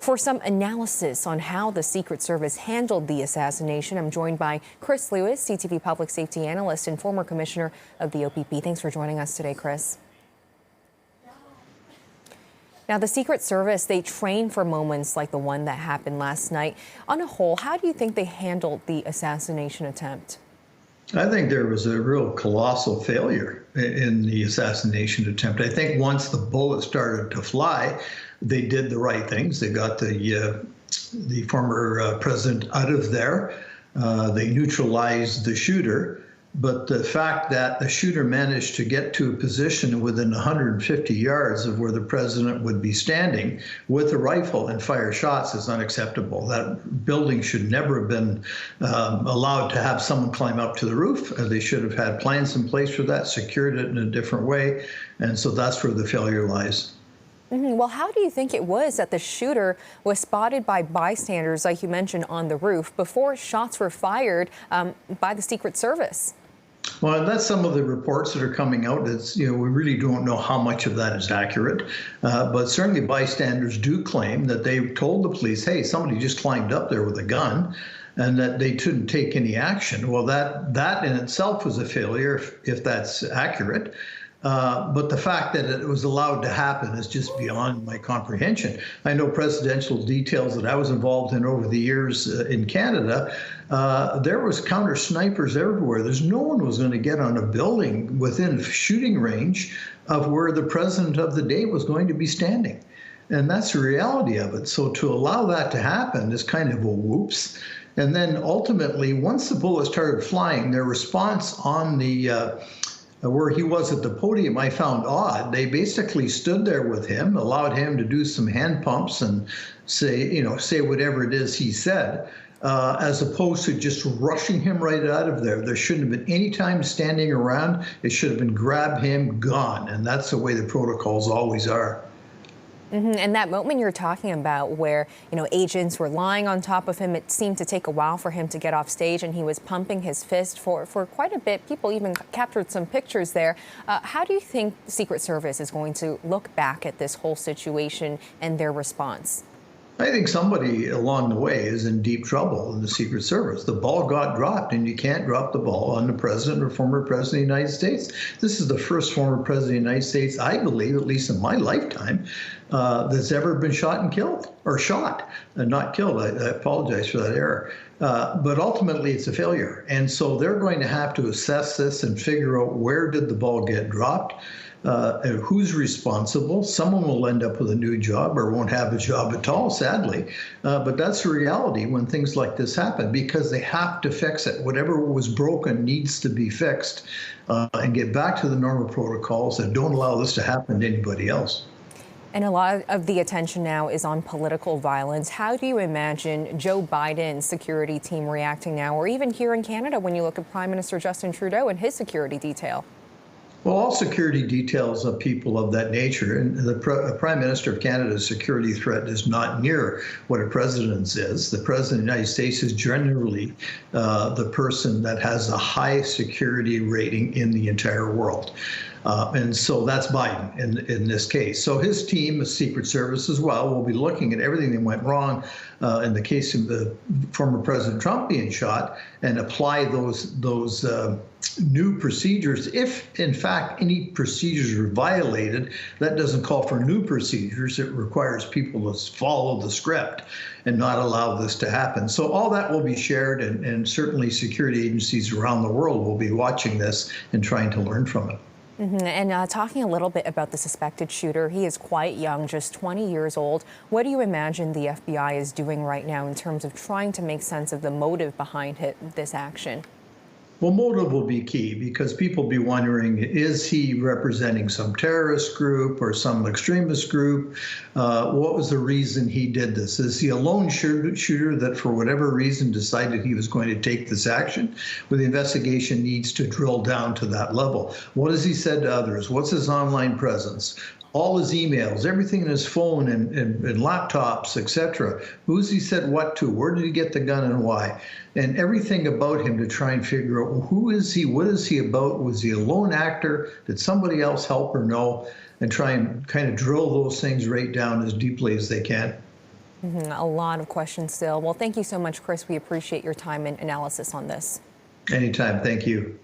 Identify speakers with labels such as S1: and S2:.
S1: For some analysis on how the Secret Service handled the assassination, I'm joined by Chris Lewis, CTV Public Safety Analyst and former Commissioner of the OPP. Thanks for joining us today, Chris. Now, the Secret Service, they train for moments like the one that happened last night. On a whole, how do you think they handled the assassination attempt?
S2: I think there was a real colossal failure in the assassination attempt. I think once the bullet started to fly, they did the right things. They got the former president out of there. They neutralized the shooter. But the fact that the shooter managed to get to a position within 150 yards of where the president would be standing with a rifle and fire shots is unacceptable. That building should never have been allowed to have someone climb up to the roof. They should have had plans in place for that, secured it in a different way. And so that's where the failure lies.
S1: Well, how do you think it was that the shooter was spotted by bystanders, like you mentioned, on the roof before shots were fired by the Secret Service?
S2: Well, that's some of the reports that are coming out. It's, we really don't know how much of that is accurate, but certainly bystanders do claim that they told the police, hey, somebody just climbed up there with a gun, and that they couldn't take any action. Well, that in itself was a failure, if that's accurate. But the fact that it was allowed to happen is just beyond my comprehension. I know presidential details that I was involved in over the years in Canada. There was counter snipers everywhere. There's no one was going to get on a building within shooting range of where the president of the day was going to be standing. And that's the reality of it. So to allow that to happen is kind of a whoops. And then ultimately, once the bullet started flying, their response on the where he was at the podium, I found odd. They basically stood there with him, allowed him to do some hand pumps and say whatever it is he said, as opposed to just rushing him right out of there. There shouldn't have been any time standing around. It should have been grab him, gone. And that's the way the protocols always are.
S1: And that moment you're talking about where, agents were lying on top of him, it seemed to take a while for him to get off stage, and he was pumping his fist for quite a bit. People even captured some pictures there. How do you think the Secret Service is going to look back at this whole situation and their response?
S2: I think somebody along the way is in deep trouble in the Secret Service. The ball got dropped, and you can't drop the ball on the president or former president of the United States. This is the first former president of the United States, I believe, at least in my lifetime, that's ever been shot and killed, or shot and not killed. I apologize for that error. But ultimately, it's a failure. And so they're going to have to assess this and figure out where did the ball get dropped. Who's responsible? Someone will end up with a new job or won't have a job at all, sadly. But that's the reality when things like this happen, because they have to fix it. Whatever was broken needs to be fixed and get back to the normal protocols that don't allow this to happen to anybody else.
S1: And a lot of the attention now is on political violence. How do you imagine Joe Biden's security team reacting now, or even here in Canada when you look at Prime Minister Justin Trudeau and his security detail?
S2: Well, all security details of people of that nature, and the Prime Minister of Canada's security threat is not near what a president's is. The President of the United States is generally the person that has the highest security rating in the entire world. And so that's Biden in this case. So his team, the Secret Service as well, will be looking at everything that went wrong in the case of the former President Trump being shot and apply those new procedures. If, in fact, any procedures are violated, that doesn't call for new procedures. It requires people to follow the script and not allow this to happen. So all that will be shared, and certainly security agencies around the world will be watching this and trying to learn from it.
S1: And talking a little bit about the suspected shooter, he is quite young, just 20 years old. What do you imagine the FBI is doing right now in terms of trying to make sense of the motive behind this action?
S2: Well, motive will be key, because people will be wondering, is he representing some terrorist group or some extremist group? What was the reason he did this? Is he a lone shooter that for whatever reason decided he was going to take this action? Well, the investigation needs to drill down to that level. What has he said to others? What's his online presence? All his emails, everything in his phone and laptops, etc. Who's he said what to? Where did he get the gun and why? And everything about him to try and figure out, well, who is he? What is he about? Was he a lone actor? Did somebody else help or no? And try and kind of drill those things right down as deeply as they can.
S1: A lot of questions still. Well, thank you so much, Chris. We appreciate your time and analysis on this.
S2: Anytime. Thank you.